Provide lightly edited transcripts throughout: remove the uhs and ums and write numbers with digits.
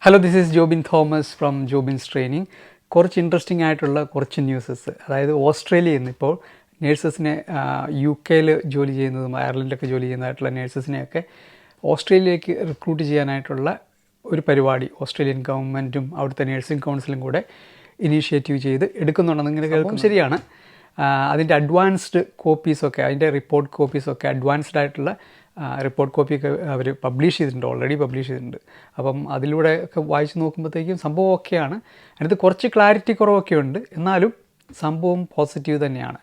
Hello, this is Jobin Thomas from Jobins training. കുറച്ച് interesting ആയിട്ടുള്ള കുറച്ച് ന്യൂസസ്. അതായത് ഓസ്ട്രേലിയയിൽ നിന്ന് ഇപ്പോൾ നേഴ്സസിനെ UK ജോലി ചെയ്യുന്നതും അയർലൻഡിലൊക്കെ ജോലി ചെയ്യുന്നതായിട്ടുള്ള നേഴ്സസിനെയൊക്കെ ഓസ്ട്രേലിയയിലേക്ക് റിക്രൂട്ട് ചെയ്യാനായിട്ടുള്ള ഒരു പരിപാടി ഓസ്ട്രേലിയൻ ഗവൺമെൻറ്റും അവിടുത്തെ നേഴ്സിംഗ് കൗൺസിലും കൂടെ ഇനീഷ്യേറ്റീവ് ചെയ്ത് എടുക്കുന്നുണ്ടെന്ന് ഇങ്ങനെ കേൾക്കും. ശരിയാണ്. അതിൻ്റെ അഡ്വാൻസ്ഡ് കോപ്പീസൊക്കെ, അതിൻ്റെ റിപ്പോർട്ട് കോപ്പീസൊക്കെ അഡ്വാൻസ്ഡ് ആയിട്ടുള്ള റിപ്പോർട്ട് കോപ്പിയൊക്കെ അവർ പബ്ലിഷ് ചെയ്തിട്ടുണ്ട്, ഓൾറെഡി പബ്ലിഷ് ചെയ്തിട്ടുണ്ട്. അപ്പം അതിലൂടെ ഒക്കെ വായിച്ച് നോക്കുമ്പോഴത്തേക്കും സംഭവം ഓക്കെയാണ്. അതിനകത്ത് കുറച്ച് ക്ലാരിറ്റി കുറവൊക്കെ ഉണ്ട്, എന്നാലും സംഭവം പോസിറ്റീവ് തന്നെയാണ്.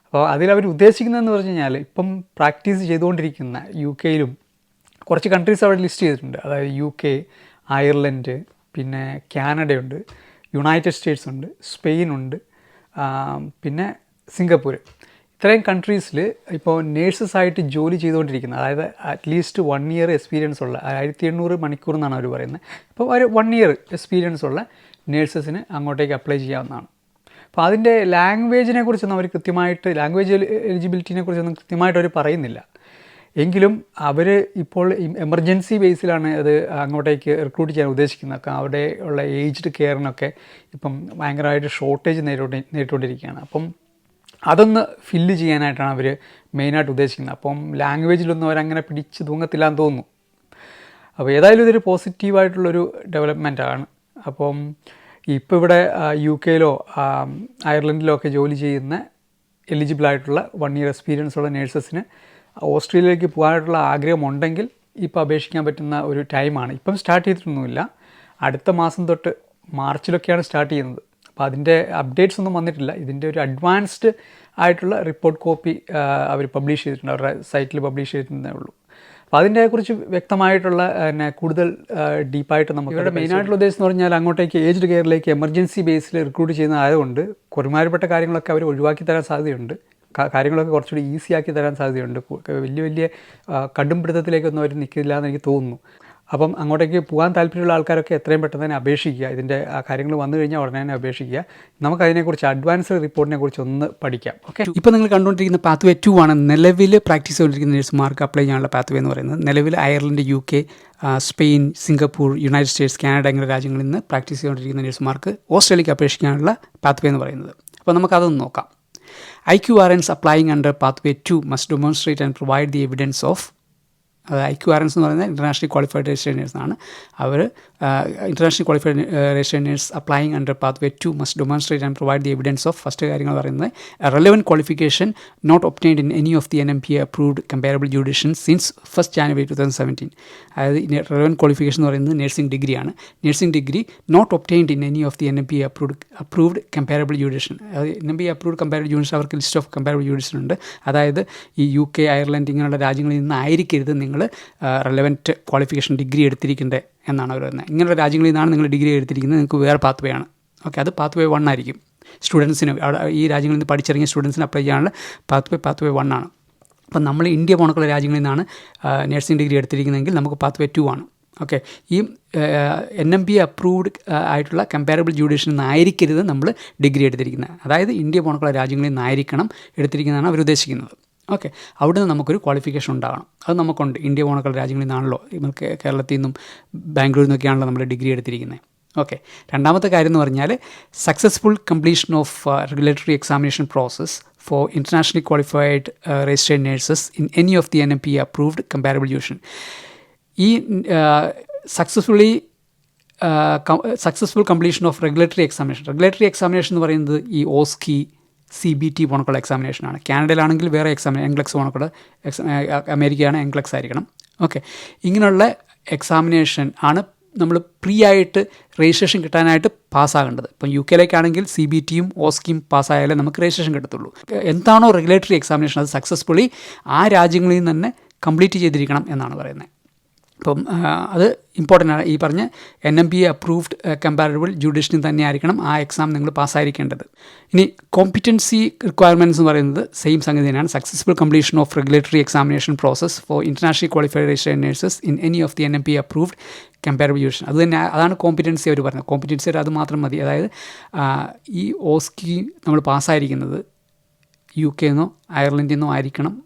അപ്പോൾ അതിലവർ ഉദ്ദേശിക്കുന്നതെന്ന് പറഞ്ഞു കഴിഞ്ഞാൽ, ഇപ്പം പ്രാക്ടീസ് ചെയ്തുകൊണ്ടിരിക്കുന്ന UK കുറച്ച് കൺട്രീസ് അവിടെ ലിസ്റ്റ് ചെയ്തിട്ടുണ്ട്. അതായത് UK, അയർലൻഡ്, പിന്നെ കാനഡയുണ്ട്, യുണൈറ്റഡ് സ്റ്റേറ്റ്സ് ഉണ്ട്, സ്പെയിനുണ്ട്, പിന്നെ സിംഗപ്പൂർ. ഇത്രയും കൺട്രീസിൽ ഇപ്പോൾ നേഴ്സസായിട്ട് ജോലി ചെയ്തുകൊണ്ടിരിക്കുന്ന, അതായത് അറ്റ്ലീസ്റ്റ് 1 year എക്സ്പീരിയൻസ് ഉള്ള 1800 മണിക്കൂർ എന്നാണ് അവർ പറയുന്നത്. അപ്പോൾ ഒരു 1 year എക്സ്പീരിയൻസ് ഉള്ള നേഴ്സസിന് അങ്ങോട്ടേക്ക് അപ്ലൈ ചെയ്യാവുന്നതാണ്. അപ്പോൾ അതിൻ്റെ ലാംഗ്വേജിനെ കുറിച്ചൊന്നും അവർ കൃത്യമായിട്ട്, ലാംഗ്വേജ് എലിജിബിലിറ്റിനെ കുറിച്ചൊന്നും കൃത്യമായിട്ട് അവർ പറയുന്നില്ല. എങ്കിലും അവർ ഇപ്പോൾ എമർജൻസി ബേസിലാണ് അത് അങ്ങോട്ടേക്ക് റിക്രൂട്ട് ചെയ്യാൻ ഉദ്ദേശിക്കുന്നത്. അവിടെ ഉള്ള ഏജ്ഡ് കെയറിനൊക്കെ ഇപ്പം ഭയങ്കരമായിട്ട് ഷോർട്ടേജ് നേരിട്ടുകൊണ്ടിരിക്കുകയാണ്. അപ്പം അതൊന്ന് ഫില്ല് ചെയ്യാനായിട്ടാണ് അവർ മെയിനായിട്ട് ഉദ്ദേശിക്കുന്നത്. അപ്പം ലാംഗ്വേജിലൊന്നും അവരങ്ങനെ പിടിച്ച് തൂങ്ങത്തില്ലാന്ന് തോന്നുന്നു. അപ്പോൾ ഏതായാലും ഇതൊരു പോസിറ്റീവായിട്ടുള്ളൊരു ഡെവലപ്മെൻറ്റാണ്. അപ്പം ഇപ്പോൾ ഇവിടെ UK അയർലൻഡിലോ ഒക്കെ ജോലി ചെയ്യുന്ന എലിജിബിളായിട്ടുള്ള 1 year എക്സ്പീരിയൻസ് ഉള്ള നേഴ്സസിന് ഓസ്ട്രേലിയയിലേക്ക് പോകാനായിട്ടുള്ള ആഗ്രഹമുണ്ടെങ്കിൽ ഇപ്പോൾ അപേക്ഷിക്കാൻ പറ്റുന്ന ഒരു ടൈമാണ്. ഇപ്പം സ്റ്റാർട്ട് ചെയ്തിട്ടൊന്നുമില്ല, അടുത്ത മാസം തൊട്ട് മാർച്ചിലൊക്കെയാണ് സ്റ്റാർട്ട് ചെയ്യുന്നത്. അപ്പോൾ അതിൻ്റെ അപ്ഡേറ്റ്സ് ഒന്നും വന്നിട്ടില്ല. ഇതിൻ്റെ ഒരു അഡ്വാൻസ്ഡ് ആയിട്ടുള്ള റിപ്പോർട്ട് കോപ്പി അവർ പബ്ലിഷ് ചെയ്തിട്ടുണ്ട്, അവരുടെ സൈറ്റിൽ പബ്ലിഷ് ചെയ്തിട്ടുണ്ടേ ഉള്ളൂ. അപ്പോൾ അതിൻ്റെക്കുറിച്ച് വ്യക്തമായിട്ടുള്ള കൂടുതൽ ഡീപ്പായിട്ട് നമുക്ക് ഇവരുടെ മെയിനായിട്ടുള്ള ഉദ്ദേശം എന്ന് പറഞ്ഞാൽ അങ്ങോട്ടേക്ക് ഏജ്ഡ് കെയറിലേക്ക് എമർജൻസി ബേസിൽ റിക്രൂട്ട് ചെയ്യുന്നതായതുകൊണ്ട് ഒരുമാതിരിപ്പെട്ട കാര്യങ്ങളൊക്കെ അവർ ഒഴിവാക്കി തരാൻ സാധ്യതയുണ്ട്. കാര്യങ്ങളൊക്കെ കുറച്ചുകൂടി ഈസി ആക്കി തരാൻ സാധ്യതയുണ്ട്. വലിയ കടുംപിടുത്തത്തിലേക്കൊന്നും അവർ നിൽക്കില്ല എന്ന് എനിക്ക് തോന്നുന്നു. അപ്പം അങ്ങോട്ടേക്ക് പോകാൻ താല്പര്യമുള്ള ആൾക്കാരൊക്കെ എത്രയും പെട്ടെന്ന് തന്നെ അപേക്ഷിക്കുക. ഇതിൻ്റെ കാര്യങ്ങൾ വന്നു കഴിഞ്ഞാൽ ഉടനെ തന്നെ അപേക്ഷിക്കുക. നമുക്കതിനെക്കുറിച്ച് അഡ്വാൻസ്ഡ് റിപ്പോർട്ടിനെ കുറിച്ച് ഒന്ന് പഠിക്കാം. ഓക്കെ, ഇപ്പോൾ നിങ്ങൾ കണ്ടുകൊണ്ടിരിക്കുന്ന പാത്വേ 2 ആണ് നിലവിൽ പ്രാക്ടീസ് ചെയ്തുകൊണ്ടിരിക്കുന്ന നേഴ്സുമാർക്ക് അപ്ലൈ ചെയ്യാനുള്ള പാത്വേ എന്ന് പറയുന്നത്. നിലവിൽ Ireland, UK, Spain, Singapore, United States, Canada എന്ന രാജ്യങ്ങളിൽ നിന്ന് പ്രാക്ടീസ് ചെയ്തുകൊണ്ടിരിക്കുന്ന നേഴ്സുമാർക്ക് ഓസ്ട്രേലിയക്ക് അപേക്ഷിക്കാനുള്ള പാത്വേ എന്ന് പറയുന്നത്. അപ്പോൾ നമുക്കതൊന്ന് നോക്കാം. IQRNs applying under pathway 2 must demonstrate and provide the evidence of, IQRNs എന്ന് പറയുന്നത് ഇൻ്റർനാഷണലി ക്വാളിഫൈഡ് രജിസ്റ്റേർഡ് നേഴ്സാണ്. അവർ internationally qualified registered nurse applying under pathway 2 must demonstrate and provide the evidence of, first കാര്യങ്ങൾ പറയുന്നത് relevant qualification not obtained in any of the NMPA approved comparable jurisdiction since 1st January 2017. അതായത് relevant qualification എന്ന് പറയുന്നത് nursing ഡിഗ്രിയാണ്. Nursing degree not obtained in any of the NMPA approved comparable jurisdiction. അതായത് NMPA approved comparable jurisdiction, അവർക്ക് list of comparable jurisdiction ഉണ്ട്. അതായത് ഈ UK, Ireland ഇങ്ങനെയുള്ള രാജ്യങ്ങളിൽ നിന്നായിരിക്കരുത് നിങ്ങൾ റെലവൻറ്റ് ക്വാളിഫിക്കേഷൻ ഡിഗ്രി എടുത്തിരിക്കേണ്ടത് എന്നാണ് അവർ പറയുന്നത്. ഇങ്ങനെയുള്ള രാജ്യങ്ങളിൽ നിന്നാണ് നിങ്ങൾ ഡിഗ്രി എടുത്തിരിക്കുന്നത്, നിങ്ങൾക്ക് വേറെ പാത്വേ ആണ്. ഓക്കെ, അത് പാത്വേ 1 ആയിരിക്കും. സ്റ്റുഡൻസിന് അവിടെ ഈ രാജ്യങ്ങളിൽ നിന്ന് പഠിച്ചിറങ്ങിയ സ്റ്റുഡൻസിന് അപ്ലൈ ചെയ്യാനുള്ള പാത്വേ 1 ആണ്. അപ്പം നമ്മൾ ഇന്ത്യ പോണക്കുള്ള രാജ്യങ്ങളിൽ നിന്നാണ് നഴ്സിംഗ് ഡിഗ്രി എടുത്തിരിക്കുന്നതെങ്കിൽ നമുക്ക് പാത്വേ 2 ആണ്. ഓക്കെ, ഈ NMPA അപ്രൂവ്ഡ് ആയിട്ടുള്ള കമ്പാരബിൾ ജുഡീഷ്യൻ നിന്നായിരിക്കരുത് നമ്മൾ ഡിഗ്രി എടുത്തിരിക്കുന്നത്. അതായത് ഇന്ത്യ പോണക്കുള്ള രാജ്യങ്ങളിൽ നിന്നായിരിക്കണം എടുത്തിരിക്കുന്നതാണ് അവർ ഉദ്ദേശിക്കുന്നത്. ഓക്കെ, അവിടെ നിന്ന് നമുക്കൊരു ക്വാളിഫിക്കേഷൻ ഉണ്ടാകണം. അത് നമുക്കുണ്ട്. ഇന്ത്യ പോണക്കുള്ള രാജ്യങ്ങളിൽ നിന്നാണല്ലോ, നമുക്ക് കേരളത്തിൽ നിന്നും ബാംഗ്ലൂരിൽ നിന്നൊക്കെയാണല്ലോ നമ്മൾ ഡിഗ്രി എടുത്തിരിക്കുന്നത്. ഓക്കെ, രണ്ടാമത്തെ കാര്യം എന്ന് പറഞ്ഞാൽ successful completion of regulatory examination process for internationally qualified registered nurses in any of the NMPA approved comparable jurisdiction. ഈ successful completion of regulatory examination എന്ന് പറയുന്നത് ഈ OSCE, CBT പോണക്കുള്ള എക്സാമിനേഷനാണ്. കാനഡയിലാണെങ്കിൽ വേറെ NCLEX പോണക്കുള്ള അമേരിക്കയാണ് NCLEX ആയിരിക്കണം. ഓക്കെ, ഇങ്ങനെയുള്ള എക്സാമിനേഷൻ ആണ് നമ്മൾ പ്രീ ആയിട്ട് രജിസ്ട്രേഷൻ കിട്ടാനായിട്ട് പാസ്സാകേണ്ടത്. ഇപ്പം UK CBTയും OSCEയും പാസ്സായാലേ നമുക്ക് രജിസ്ട്രേഷൻ കിട്ടത്തുള്ളൂ. എന്താണോ റെഗുലേറ്ററി എക്സാമിനേഷൻ അത് സക്സസ്ഫുള്ളി ആ രാജ്യങ്ങളിൽ നിന്ന് തന്നെ കംപ്ലീറ്റ് ചെയ്തിരിക്കണം എന്നാണ് പറയുന്നത്. അപ്പം അത് ഇമ്പോർട്ടൻ്റ് ആണ്. ഈ പറഞ്ഞ NMPA അപ്രൂവ്ഡ് കമ്പാരബിൾ ജുഡീഷ്യൻ തന്നെ ആയിരിക്കണം ആ എക്സാം നിങ്ങൾ പാസ്സായിരിക്കേണ്ടത്. ഇനി കോമ്പിറ്റൻസി റിക്വയർമെൻറ്റ്സ് എന്ന് പറയുന്നത് സെയിം സംഗതി തന്നെയാണ്. Successful completion of regulatory examination process for internationally qualified registered nurses in any of the NMPA approved comparable judicial. അത് തന്നെ, അതാണ് കോമ്പിറ്റൻസി അവർ പറയുന്നത്. കോമ്പിറ്റൻസി അത് മാത്രം മതി. അതായത് ഈ OSCE നമ്മൾ പാസ്സായിരിക്കുന്നത് UK നിന്നോ അയർലൻഡിൽ നിന്നോ ആയിരിക്കണം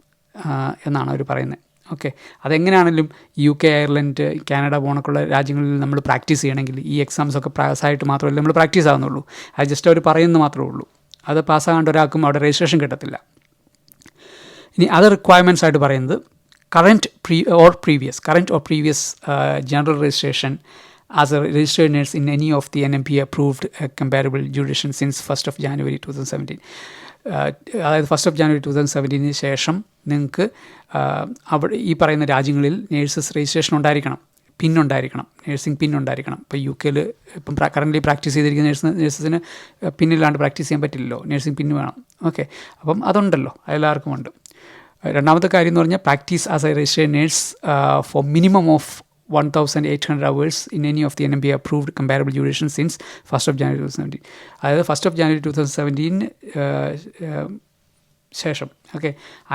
എന്നാണ് അവർ പറയുന്നത്. ഓക്കെ, അതെങ്ങനെയാണെങ്കിലും UK, അയർലൻഡ്, കാനഡ പോണക്കുള്ള രാജ്യങ്ങളിൽ നമ്മൾ പ്രാക്ടീസ് ചെയ്യണമെങ്കിൽ ഈ എക്സാംസൊക്കെ പാസ്സായിട്ട് മാത്രമല്ല നമ്മൾ പ്രാക്ടീസ് ആകുന്നുള്ളൂ. അത് ജസ്റ്റ് അവർ പറയുന്നത് മാത്രമേ ഉള്ളൂ. അത് പാസ്സാകാണ്ട് ഒരാൾക്കും അവിടെ രജിസ്ട്രേഷൻ കിട്ടത്തില്ല. ഇനി അത് റിക്വയർമെൻറ്റ്സ് ആയിട്ട് പറയുന്നത് current or previous general registration as a registered nurse in any of the NMP approved comparable jurisdiction since 1st of January 2017. അതായത് 1st of January 2017 ശേഷം നിങ്ങൾക്ക് അവിടെ ഈ പറയുന്ന രാജ്യങ്ങളിൽ നേഴ്സസ് രജിസ്ട്രേഷൻ ഉണ്ടായിരിക്കണം, പിന്നുണ്ടായിരിക്കണം, നേഴ്സിംഗ് പിന്നുണ്ടായിരിക്കണം. ഇപ്പോൾ UK ഇപ്പം കറൻ്റ് പ്രാക്ടീസ് ചെയ്തിരിക്കുന്ന നേഴ്സസിന് പിന്നില്ലാണ്ട് പ്രാക്ടീസ് ചെയ്യാൻ പറ്റില്ലല്ലോ, നേഴ്സിംഗ് പിന്ന് വേണം. ഓക്കെ, അപ്പം അതുണ്ടല്ലോ, എല്ലാവർക്കും ഉണ്ട്. രണ്ടാമത്തെ കാര്യം എന്ന് പറഞ്ഞാൽ practice as a registered nurse for minimum of 1,800 hours in any of the NMP approved comparable jurisdiction since 1st of January 2017. അതായത് 1st of January 2017 ശേഷം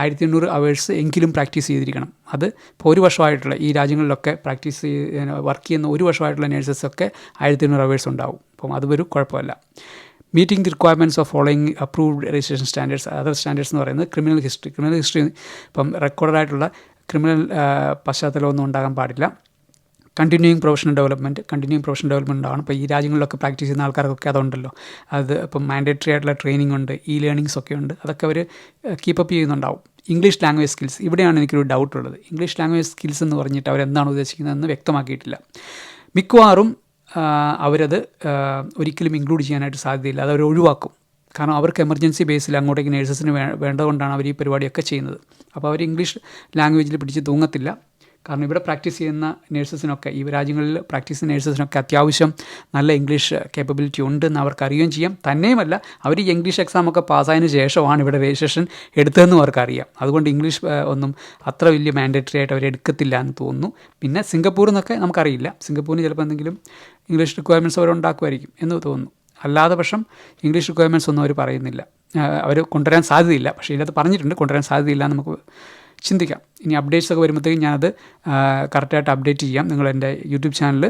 1800 hours എങ്കിലും പ്രാക്ടീസ് ചെയ്തിരിക്കണം. അത് ഇപ്പോൾ ഒരു വർഷമായിട്ടുള്ള ഈ രാജ്യങ്ങളിലൊക്കെ വർക്ക് ചെയ്യുന്ന ഒരു വർഷമായിട്ടുള്ള നേഴ്സസൊക്കെ 1800 hours ഉണ്ടാവും. അപ്പം അത് ഒരു കുഴപ്പമില്ല. Meeting the requirements of following approved registration standards. Other standards എന്ന് പറയുന്നത് ക്രിമിനൽ ഹിസ്റ്ററി ഇപ്പം റെക്കോർഡായിട്ടുള്ള ക്രിമിനൽ പശ്ചാത്തലമൊന്നും ഉണ്ടാകാൻ പാടില്ല. കണ്ടിന്യൂയിങ് പ്രൊഫഷണൽ ഡെവലപ്മെൻറ്റ് ഉണ്ടാവണം. ഇപ്പോൾ ഈ രാജ്യങ്ങളിലൊക്കെ പ്രാക്ടീസ് ചെയ്യുന്ന ആൾക്കാർക്കൊക്കെ അതുണ്ടല്ലോ. അത് ഇപ്പം മാൻഡേറ്ററി ആയിട്ടുള്ള ട്രെയിനിങ് ഉണ്ട്, ലേണിങ്സ് ഒക്കെ ഉണ്ട്, അതൊക്കെ അവർ കീപ്പപ്പ് ചെയ്യുന്നുണ്ടാവും. ഇംഗ്ലീഷ് ലാംഗ്വേജ് സ്കിൽസ്, ഇവിടെയാണ് എനിക്കൊരു ഡൗട്ടുള്ളത്. ഇംഗ്ലീഷ് ലാംഗ്വേജ് സ്കിൽസ് എന്ന് പറഞ്ഞിട്ട് അവരെന്താണ് ഉദ്ദേശിക്കുന്നതെന്ന് വ്യക്തമാക്കിയിട്ടില്ല. മിക്കവാറും അവരത് ഒരിക്കലും ഇൻക്ലൂഡ് ചെയ്യാനായിട്ട് സാധ്യതയില്ല, അത് അവർ ഒഴിവാക്കും. കാരണം അവർക്ക് എമർജൻസി ബേസിൽ അങ്ങോട്ടേക്ക് നേഴ്സസിന് വേണ്ടതുകൊണ്ടാണ് അവർ ഈ പരിപാടിയൊക്കെ ചെയ്യുന്നത്. അപ്പോൾ അവർ ഇംഗ്ലീഷ് ലാംഗ്വേജിൽ പിടിച്ച് തൂങ്ങത്തില്ല. കാരണം ഇവിടെ പ്രാക്ടീസ് ചെയ്യുന്ന നേഴ്സസിനൊക്കെ, ഈ രാജ്യങ്ങളിൽ പ്രാക്ടീസ് ചെയ്യുന്ന നേഴ്സസിനൊക്കെ അത്യാവശ്യം നല്ല ഇംഗ്ലീഷ് കേപ്പബിലിറ്റി ഉണ്ടെന്ന് അവർക്ക് അറിയുകയും ചെയ്യാം. തന്നെയുമല്ല, അവർ ഈ ഇംഗ്ലീഷ് എക്സാമൊക്കെ പാസ്സായതിനു ശേഷമാണ് ഇവിടെ രജിസ്ട്രേഷൻ എടുത്തതെന്നും അവർക്കറിയാം. അതുകൊണ്ട് ഇംഗ്ലീഷ് ഒന്നും അത്ര വലിയ മാൻഡേറ്ററി ആയിട്ട് അവർ എടുക്കത്തില്ല എന്ന് തോന്നുന്നു. പിന്നെ സിംഗപ്പൂരിൽ നിന്നൊക്കെ നമുക്കറിയില്ല, സിംഗപ്പൂരിന് ചിലപ്പോൾ എന്തെങ്കിലും ഇംഗ്ലീഷ് റിക്വയർമെൻറ്റ്സ് അവരുണ്ടാക്കുമായിരിക്കും എന്ന് തോന്നുന്നു. അല്ലാതെ പക്ഷം ഇംഗ്ലീഷ് റിക്വയർമെൻറ്റ്സ് ഒന്നും അവർ പറയുന്നില്ല, അവർ കൊണ്ടുവരാൻ സാധ്യതയില്ല. പക്ഷേ ഇതിനകത്ത് പറഞ്ഞിട്ടുണ്ട് കൊണ്ടുവരാൻ സാധ്യതയില്ല എന്ന് നമുക്ക് ചിന്തിക്കാം. ഇനി അപ്ഡേറ്റ്സ് ഒക്കെ വരുമ്പോഴത്തേക്കും ഞാനത് കറക്റ്റായിട്ട് അപ്ഡേറ്റ് ചെയ്യാം. നിങ്ങൾ എൻ്റെ യൂട്യൂബ് ചാനൽ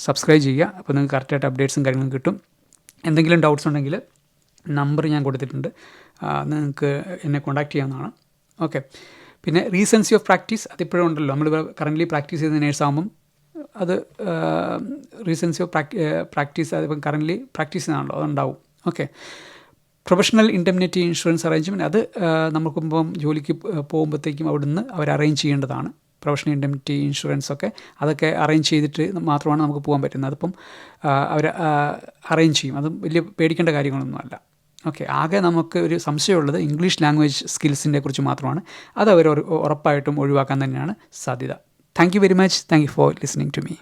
സബ്സ്ക്രൈബ് ചെയ്യുക, അപ്പോൾ നിങ്ങൾക്ക് കറക്റ്റായിട്ട് അപ്ഡേറ്റ്സും കാര്യങ്ങളും കിട്ടും. എന്തെങ്കിലും ഡൗട്ട്സ് ഉണ്ടെങ്കിൽ നമ്പർ ഞാൻ കൊടുത്തിട്ടുണ്ട്, നിങ്ങൾക്ക് എന്നെ കോൺടാക്ട് ചെയ്യാവുന്നതാണ്. ഓക്കെ, പിന്നെ റീസൻസി ഓഫ് പ്രാക്ടീസ് അതിപ്പോഴും ഉണ്ടല്ലോ. നമ്മൾ കറൻ്റ്ലി പ്രാക്ടീസ് ചെയ്യുന്ന നേഴ്സാകുമ്പം അത് റീസൻസി ഓഫ് പ്രാക്ടീസ് അതിപ്പം കറൻ്റ്ലി പ്രാക്ടീസ് ചെയ്യുന്നതാണല്ലോ, അതുണ്ടാവും. Okay, professional indemnity insurance arrangement, അത് നമുക്കിപ്പം ജോലിക്ക് പോകുമ്പോഴത്തേക്കും അവിടുന്ന് അവർ അറേഞ്ച് ചെയ്യേണ്ടതാണ്. പ്രൊഫഷണൽ ഇൻഡെംനിറ്റി ഇൻഷുറൻസ് ഒക്കെ അതൊക്കെ അറേഞ്ച് ചെയ്തിട്ട് മാത്രമാണ് നമുക്ക് പോകാൻ പറ്റുന്നത്. അതിപ്പം അവർ അറേഞ്ച് ചെയ്യും, അത് വലിയ പേടിക്കേണ്ട കാര്യങ്ങളൊന്നുമല്ല. ഓക്കെ, ആകെ നമുക്ക് ഒരു സംശയമുള്ളത് ഇംഗ്ലീഷ് ലാംഗ്വേജ് സ്കിൽസിനെ കുറിച്ച് മാത്രമാണ്. അത് അവർ ഉറപ്പായിട്ടും ഒഴിവാക്കാൻ തന്നെയാണ് സാധ്യത. Thank you very much. Thank you for listening to me.